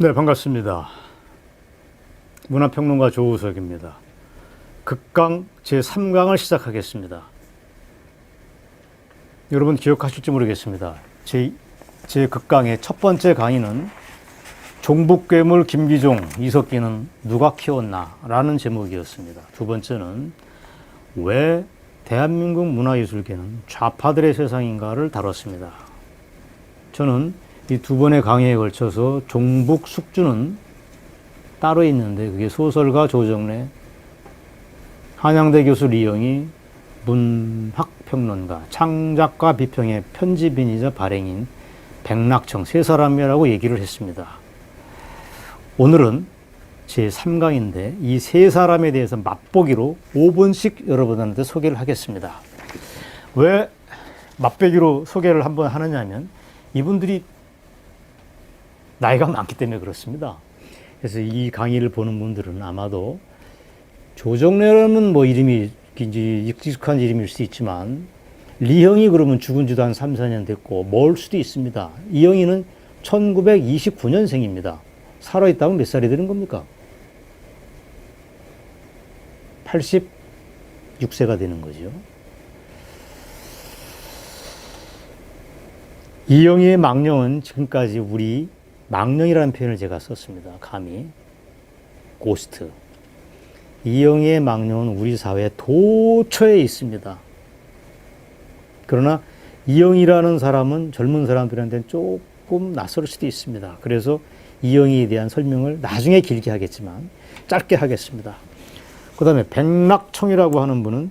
네, 반갑습니다. 문화평론가 조우석입니다. 극강 제3강을 시작하겠습니다. 여러분 기억하실지 모르겠습니다. 제 극강의 첫 번째 강의는 종북괴물 김기종, 이석기는 누가 키웠나? 라는 제목이었습니다. 두 번째는 왜 대한민국 문화예술계는 좌파들의 세상인가를 다뤘습니다. 저는 이 두 번의 강의에 걸쳐서 종북 숙주는 따로 있는데 그게 소설가 조정래, 한양대 교수 리영이, 문학평론가, 창작가 비평의 편집인이자 발행인 백낙청 세 사람이라고 얘기를 했습니다. 오늘은 제3강인데 이 세 사람에 대해서 맛보기로 5분씩 여러분한테 소개를 하겠습니다. 왜 맛보기로 소개를 한번 하느냐 하면 이분들이 나이가 많기 때문에 그렇습니다. 그래서 이 강의를 보는 분들은 아마도 조정래라는 뭐 이름이 이제 익숙한 이름일 수도 있지만 리형이 그러면 죽은 지도 한 3, 4년 됐고 멀 수도 있습니다. 이형이는 1929년생입니다. 살아있다면 몇 살이 되는 겁니까? 86세가 되는 거죠. 이영희의 망령은 지금까지 우리 망령이라는 표현을 제가 썼습니다. 감히 고스트. 이영희의 망령은 우리 사회 도처에 있습니다. 그러나 이영희라는 사람은 젊은 사람들한테는 조금 낯설 수도 있습니다. 그래서 이영희에 대한 설명을 나중에 길게 하겠지만 짧게 하겠습니다. 그 다음에 백낙청이라고 하는 분은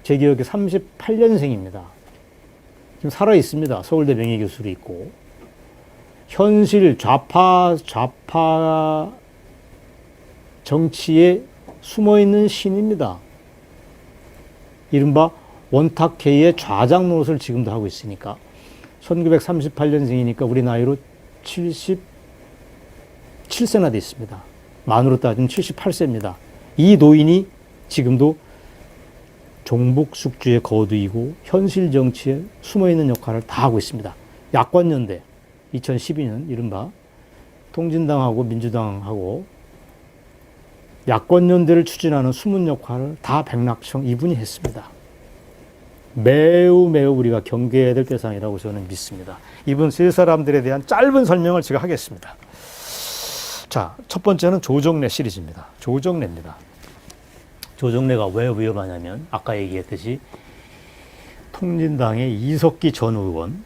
제 기억에 38년생입니다. 지금 살아 있습니다. 서울대 명예교수로 있고 현실 좌파 정치에 숨어있는 신입니다. 이른바 원탁회의 좌장 노릇을 지금도 하고 있으니까 1938년생이니까 우리 나이로 77세나 됐습니다. 만으로 따지면 78세입니다. 이 노인이 지금도 종북숙주의 거두이고 현실 정치에 숨어있는 역할을 다 하고 있습니다. 야권연대 2012년 이른바 통진당하고 민주당하고 야권연대를 추진하는 숨은 역할을 다 백낙청 이분이 했습니다. 매우 우리가 경계해야 될 대상이라고 저는 믿습니다. 이분 세 사람들에 대한 짧은 설명을 제가 하겠습니다. 자, 첫 번째는 조정래 시리즈입니다. 조정래입니다. 조정래가 왜 위험하냐면 아까 얘기했듯이 통진당의 이석기 전 의원,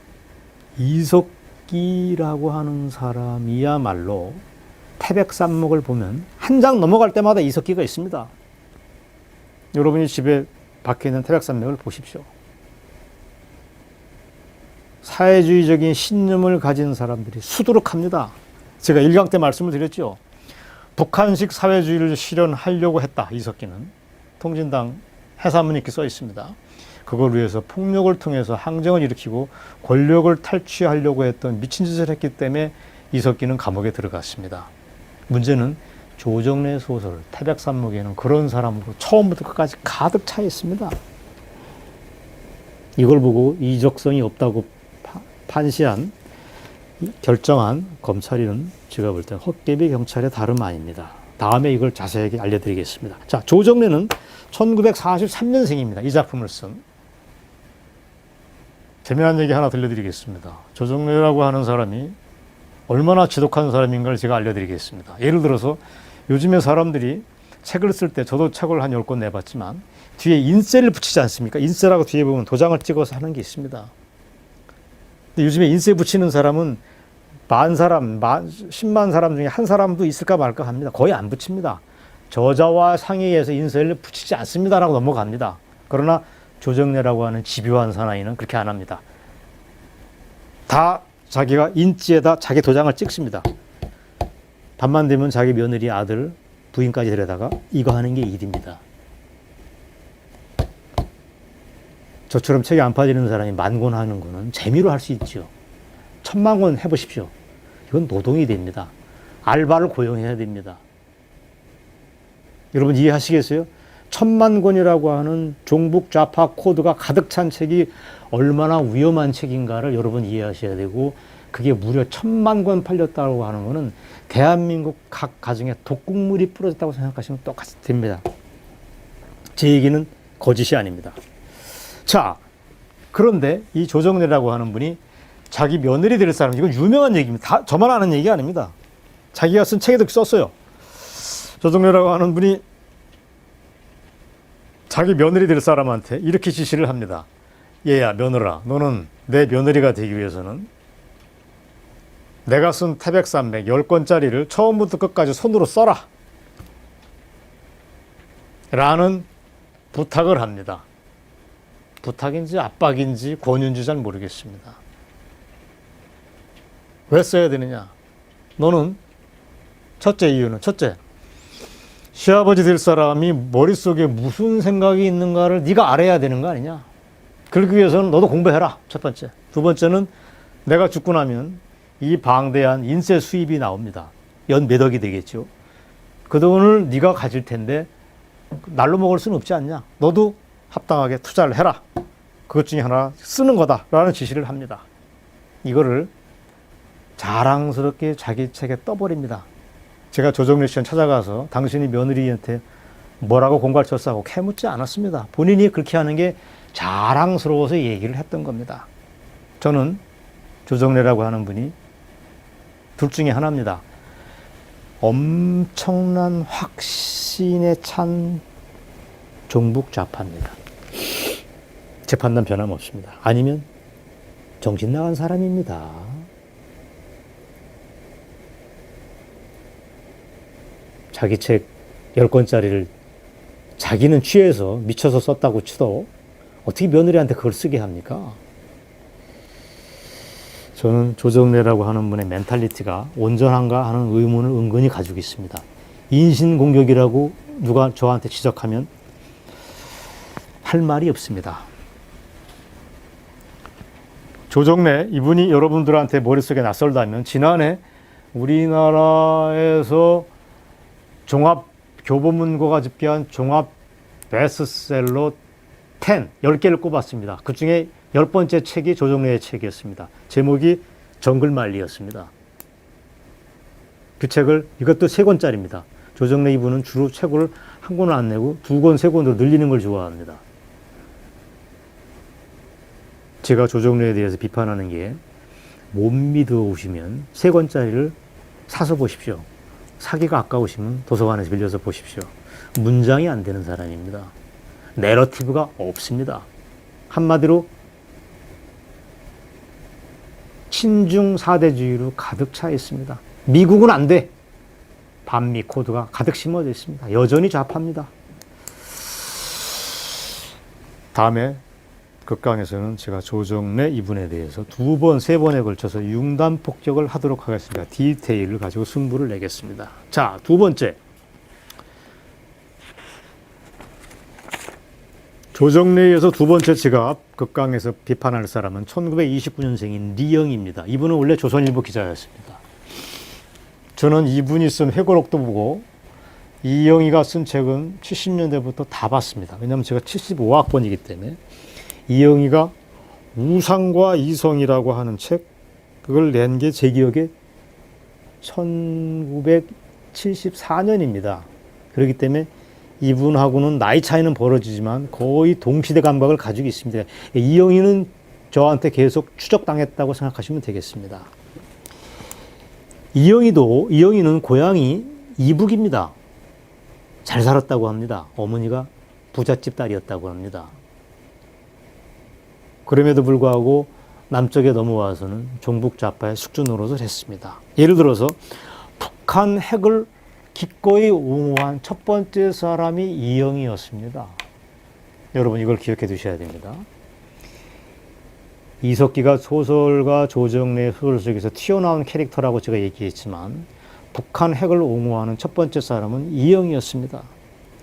이석기라고 하는 사람이야말로 태백산목을 보면 한 장 넘어갈 때마다 이석기가 있습니다. 여러분이 집에 박혀 있는 태백산맥을 보십시오. 사회주의적인 신념을 가진 사람들이 수두룩합니다. 제가 1강 때 말씀을 드렸죠. 북한식 사회주의를 실현하려고 했다. 이석기는 통진당 해산문에 이렇게 써 있습니다. 그걸 위해서 폭력을 통해서 항쟁을 일으키고 권력을 탈취하려고 했던 미친 짓을 했기 때문에 이석기는 감옥에 들어갔습니다. 문제는 조정래 소설 태백산목에는 그런 사람으로 처음부터 끝까지 가득 차 있습니다. 이걸 보고 이적성이 없다고 결정한 검찰이는 제가 볼 때 헛개비 경찰의 다름 아닙니다. 다음에 이걸 자세하게 알려드리겠습니다. 자, 조정래는 1943년생입니다. 이 작품을 쓴. 재미난 얘기 하나 들려드리겠습니다. 조정래라고 하는 사람이 얼마나 지독한 사람인가를 제가 알려드리겠습니다. 예를 들어서 요즘에 사람들이 책을 쓸 때 저도 책을 한 10권 내봤지만 뒤에 인쇄를 붙이지 않습니까? 인쇄라고 뒤에 보면 도장을 찍어서 하는 게 있습니다. 근데 요즘에 인쇄 붙이는 사람은 10만 사람 중에 한 사람도 있을까 말까 합니다. 거의 안 붙입니다. 저자와 상의해서 인쇄를 붙이지 않습니다라고 넘어갑니다. 그러나 조정래라고 하는 집요한 사나이는 그렇게 안 합니다. 다 자기가 인지에다 자기 도장을 찍습니다. 밤만 되면 자기 며느리, 아들, 부인까지 데려다가 이거 하는 게 일입니다. 저처럼 책이 안 빠지는 사람이 10,000권 하는 거는 재미로 할 수 있죠. 10,000,000권 해보십시오. 이건 노동이 됩니다. 알바를 고용해야 됩니다. 여러분 이해하시겠어요? 1,000,000권이라고 하는 종북 좌파 코드가 가득 찬 책이 얼마나 위험한 책인가를 여러분 이해하셔야 되고 그게 무려 1,000만 권 팔렸다고 하는 거는 대한민국 각 가정에 독국물이 뿌려졌다고 생각하시면 똑같이 됩니다. 제 얘기는 거짓이 아닙니다. 자, 그런데 이 조정래라고 하는 분이 자기 며느리 될 사람, 이건 유명한 얘기입니다. 다 저만 아는 얘기 아닙니다. 자기가 쓴 책에도 썼어요. 조정래라고 하는 분이 자기 며느리 될 사람한테 이렇게 지시를 합니다. 얘야, 며느라, 너는 내 며느리가 되기 위해서는 내가 쓴 태백산맥 10권짜리를 처음부터 끝까지 손으로 써라 라는 부탁을 합니다. 부탁인지 압박인지 권유인지 잘 모르겠습니다. 왜 써야 되느냐? 너는 첫째 이유는, 첫째, 시아버지 될 사람이 머릿속에 무슨 생각이 있는가를 네가 알아야 되는 거 아니냐? 그러기 위해서는 너도 공부해라. 첫 번째. 두 번째는 내가 죽고 나면 이 방대한 인세 수입이 나옵니다. 연 몇 억이 되겠죠. 그 돈을 네가 가질 텐데 날로 먹을 수는 없지 않냐? 너도 합당하게 투자를 해라. 그것 중에 하나 쓰는 거다라는 지시를 합니다. 이거를 자랑스럽게 자기 책에 떠버립니다. 제가 조정래 씨한테 찾아가서 당신이 며느리한테 뭐라고 공갈쳤어 하고 캐묻지 않았습니다. 본인이 그렇게 하는 게 자랑스러워서 얘기를 했던 겁니다. 저는 조정래라고 하는 분이 둘 중에 하나입니다. 엄청난 확신에 찬 종북 좌파입니다. 제 판단 변함없습니다. 아니면 정신 나간 사람입니다. 자기 책 10권짜리를 자기는 취해서 미쳐서 썼다고 치도 어떻게 며느리한테 그걸 쓰게 합니까? 저는 조정래라고 하는 분의 멘탈리티가 온전한가 하는 의문을 은근히 가지고 있습니다. 인신공격이라고 누가 저한테 지적하면 할 말이 없습니다. 조정래, 이분이 여러분들한테 머릿속에 낯설다면 지난해 우리나라에서 종합 교보문고가 집계한 종합 베스트셀러 10개를 꼽았습니다. 그 중에 10번째 책이 조정래의 책이었습니다. 제목이 정글만리였습니다. 그 책을, 이것도 3권짜리입니다. 조정래 이분은 주로 책을 한 권을 안 내고 2권, 3권으로 늘리는 걸 좋아합니다. 제가 조정래에 대해서 비판하는 게 못 믿어오시면 3권짜리를 사서 보십시오. 사기가 아까우시면 도서관에서 빌려서 보십시오. 문장이 안 되는 사람입니다. 내러티브가 없습니다. 한마디로 친중 사대주의로 가득 차 있습니다. 미국은 안 돼. 반미 코드가 가득 심어져 있습니다. 여전히 좌파입니다. 다음에 극강에서는 제가 조정래 이분에 대해서 2번, 3번에 걸쳐서 융단 폭격을 하도록 하겠습니다. 디테일을 가지고 승부를 내겠습니다. 자, 두 번째. 조정래에서 두 번째 제가 극강에서 비판할 사람은 1929년생인 리영입니다. 이분은 원래 조선일보 기자였습니다. 저는 이분이 쓴 회고록도 보고 이영희가 쓴 책은 70년대부터 다 봤습니다. 왜냐하면 제가 75학번이기 때문에. 이영희가 우상과 이성이라고 하는 책, 그걸 낸 게 제 기억에 1974년입니다. 그렇기 때문에 이분하고는 나이 차이는 벌어지지만 거의 동시대 감각을 가지고 있습니다. 이영희는 저한테 계속 추적당했다고 생각하시면 되겠습니다. 이영희는 고향이 이북입니다. 잘 살았다고 합니다. 어머니가 부잣집 딸이었다고 합니다. 그럼에도 불구하고 남쪽에 넘어와서는 종북 좌파의 숙주 노릇을 했습니다. 예를 들어서 북한 핵을 기꺼이 옹호한 첫 번째 사람이 이영희였습니다. 여러분 이걸 기억해 두셔야 됩니다. 이석기가 소설가 조정래 소설 속에서 튀어나온 캐릭터라고 제가 얘기했지만 북한 핵을 옹호하는 첫 번째 사람은 이영희였습니다.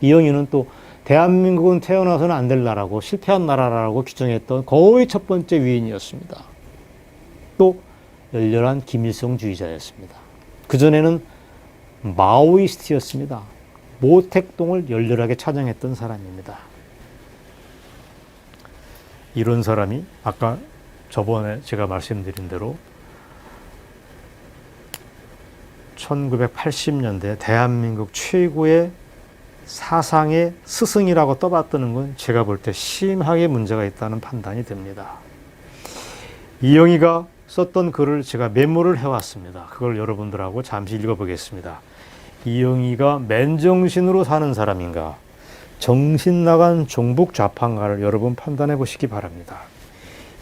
이영희는 또 대한민국은 태어나서는 안 될 나라고 실패한 나라라고 규정했던 거의 첫 번째 위인이었습니다. 또 열렬한 김일성주의자였습니다. 그전에는 마오이스트였습니다. 모택동을 열렬하게 찬양했던 사람입니다. 이런 사람이 아까 저번에 제가 말씀드린 대로 1980년대 대한민국 최고의 사상의 스승이라고 떠받드는 건 제가 볼 때 심하게 문제가 있다는 판단이 듭니다. 이영희가 썼던 글을 제가 메모를 해왔습니다. 그걸 여러분들하고 잠시 읽어보겠습니다. 이영희가 맨정신으로 사는 사람인가, 정신 나간 종북 좌파인가를 여러분 판단해 보시기 바랍니다.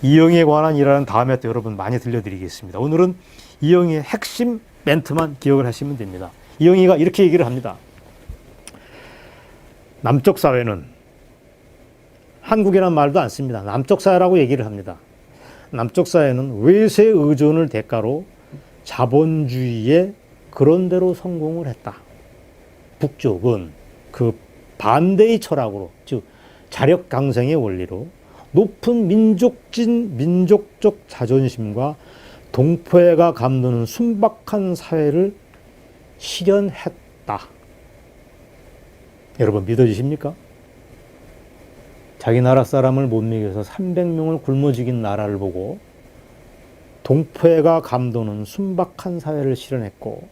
이영희에 관한 일화는 다음에 또 여러분 많이 들려드리겠습니다. 오늘은 이영희의 핵심 멘트만 기억을 하시면 됩니다. 이영희가 이렇게 얘기를 합니다. 남쪽 사회는, 한국이란 말도 안 씁니다. 남쪽 사회라고 얘기를 합니다. 남쪽 사회는 외세 의존을 대가로 자본주의에 그런대로 성공을 했다. 북쪽은 그 반대의 철학으로, 즉 자력 강생의 원리로 높은 민족적 자존심과 동포애가 감도는 순박한 사회를 실현했다. 여러분 믿어지십니까? 자기 나라 사람을 못 먹여서 300명을 굶어 죽인 나라를 보고 동포애가 감도는 순박한 사회를 실현했고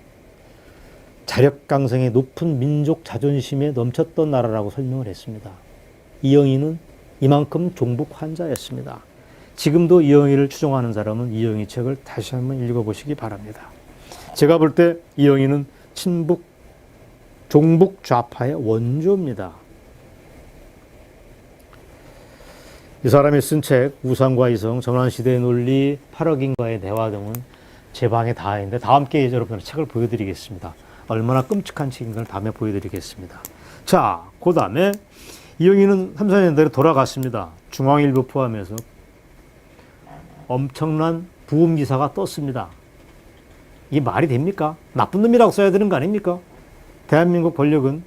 자력 강성의 높은 민족 자존심에 넘쳤던 나라라고 설명을 했습니다. 이영희는 이만큼 종북 환자였습니다. 지금도 이영희를 추종하는 사람은 이영희 책을 다시 한번 읽어보시기 바랍니다. 제가 볼 때 이영희는 친북, 종북 좌파의 원조입니다. 이 사람이 쓴 책 우상과 이성, 전환시대의 논리, 8억인과의 대화 등은 제 방에 다 있는데 다음 기회에 여러분들 책을 보여드리겠습니다. 얼마나 끔찍한 책인가를 다음에 보여드리겠습니다. 자, 그 다음에 이영희는 3, 4년대로 돌아갔습니다. 중앙일보 포함해서 엄청난 부음 기사가 떴습니다. 이게 말이 됩니까? 나쁜 놈이라고 써야 되는 거 아닙니까? 대한민국 권력은,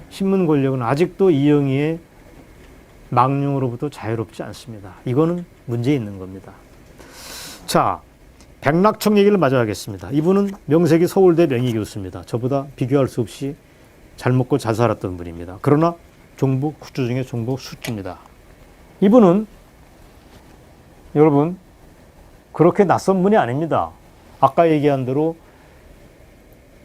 신문 권력은 아직도 이영희의 망령으로부터 자유롭지 않습니다. 이거는 문제 있는 겁니다. 자, 백낙청 얘기를 마저 하겠습니다. 이분은 명색이 서울대 명의교수입니다. 저보다 비교할 수 없이 잘 먹고 잘 살았던 분입니다. 그러나 종북 후주 중에 종북 수주입니다. 이분은 여러분 그렇게 낯선 분이 아닙니다. 아까 얘기한 대로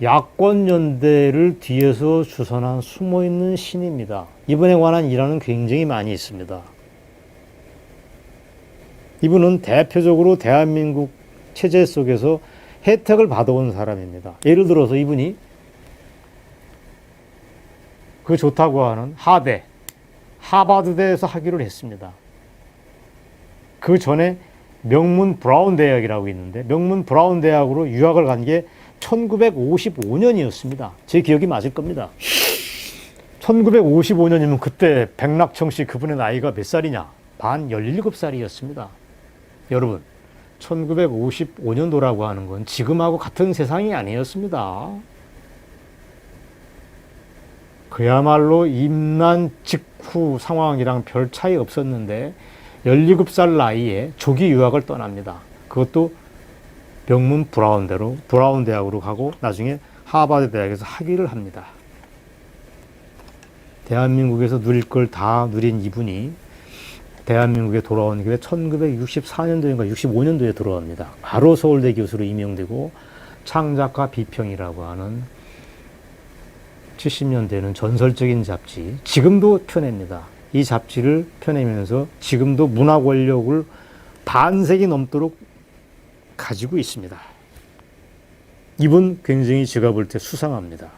야권연대를 뒤에서 주선한 숨어있는 신입니다. 이분에 관한 일화는 굉장히 많이 있습니다. 이분은 대표적으로 대한민국 체제 속에서 혜택을 받아온 사람입니다. 예를 들어서 이분이 그 좋다고 하는 하버드대에서 학위를 했습니다. 그 전에 명문 브라운 대학이라고 있는데 명문 브라운 대학으로 유학을 간 게 1955년이었습니다. 제 기억이 맞을 겁니다. 1955년이면 그때 백낙청 씨 그분의 나이가 몇 살이냐? 만 17살이었습니다. 여러분, 1955년도라고 하는 건 지금하고 같은 세상이 아니었습니다. 그야말로 임난 직후 상황이랑 별 차이 없었는데 17살 나이에 조기 유학을 떠납니다. 그것도 명문 브라운 대학으로 가고 나중에 하버드 대학에서 학위를 합니다. 대한민국에서 누릴 걸 다 누린 이분이 대한민국에 돌아온 게 1964년도인가 65년도에 돌아옵니다. 바로 서울대 교수로 임명되고 창작과 비평이라고 하는 70년대는 전설적인 잡지, 지금도 펴냅니다. 이 잡지를 펴내면서 지금도 문화 권력을 반세기 넘도록 가지고 있습니다. 이분 굉장히 제가 볼 때 수상합니다.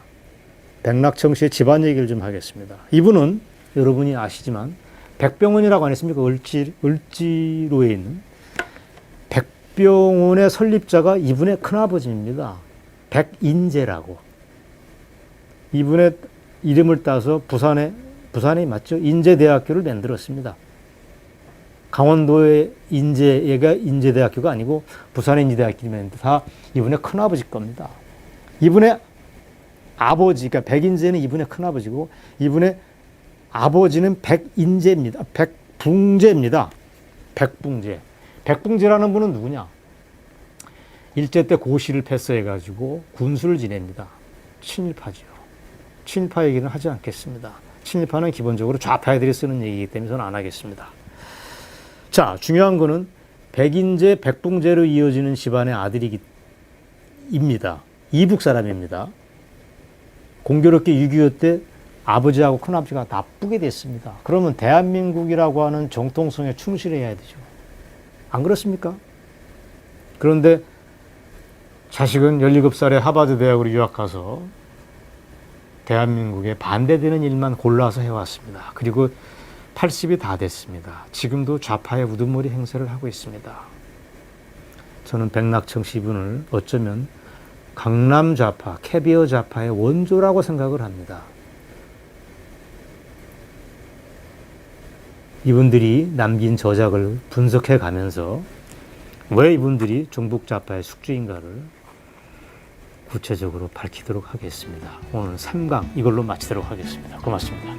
백낙청 씨의 집안 얘기를 좀 하겠습니다. 이분은 여러분이 아시지만 백병원이라고 안 했습니까? 을지로에 있는 백병원의 설립자가 이분의 큰아버지입니다. 백인재라고. 이분의 이름을 따서 부산에 맞죠? 인제대학교를 만들었습니다. 강원도의 인제가 인제대학교가 아니고 부산의 인제대학교면 다 이분의 큰아버지 겁니다. 이분의 아버지, 그러니까 백인재는 이분의 큰아버지고 이분의 아버지는 백인재입니다. 백붕재입니다. 백붕재. 백붕재라는 분은 누구냐? 일제 때 고시를 패스해가지고 군수를 지냅니다. 친일파죠. 친일파 얘기는 하지 않겠습니다. 친일파는 기본적으로 좌파 애들이 쓰는 얘기이기 때문에 저는 안 하겠습니다. 자, 중요한 거는 백인재, 백붕재로 이어지는 집안의 아들입니다. 이북 사람입니다. 공교롭게 6.25 때 아버지하고 큰아버지가 나쁘게 됐습니다. 그러면 대한민국이라고 하는 정통성에 충실해야 되죠. 안 그렇습니까? 그런데 자식은 17살에 하버드 대학으로 유학 가서 대한민국에 반대되는 일만 골라서 해왔습니다. 그리고 80이 다 됐습니다. 지금도 좌파의 우두머리 행세를 하고 있습니다. 저는 백낙청 씨분을 어쩌면 강남 좌파, 캐비어 좌파의 원조라고 생각을 합니다. 이분들이 남긴 저작을 분석해 가면서 왜 이분들이 종북 좌파의 숙주인가를 구체적으로 밝히도록 하겠습니다. 오늘 3강 이걸로 마치도록 하겠습니다. 고맙습니다.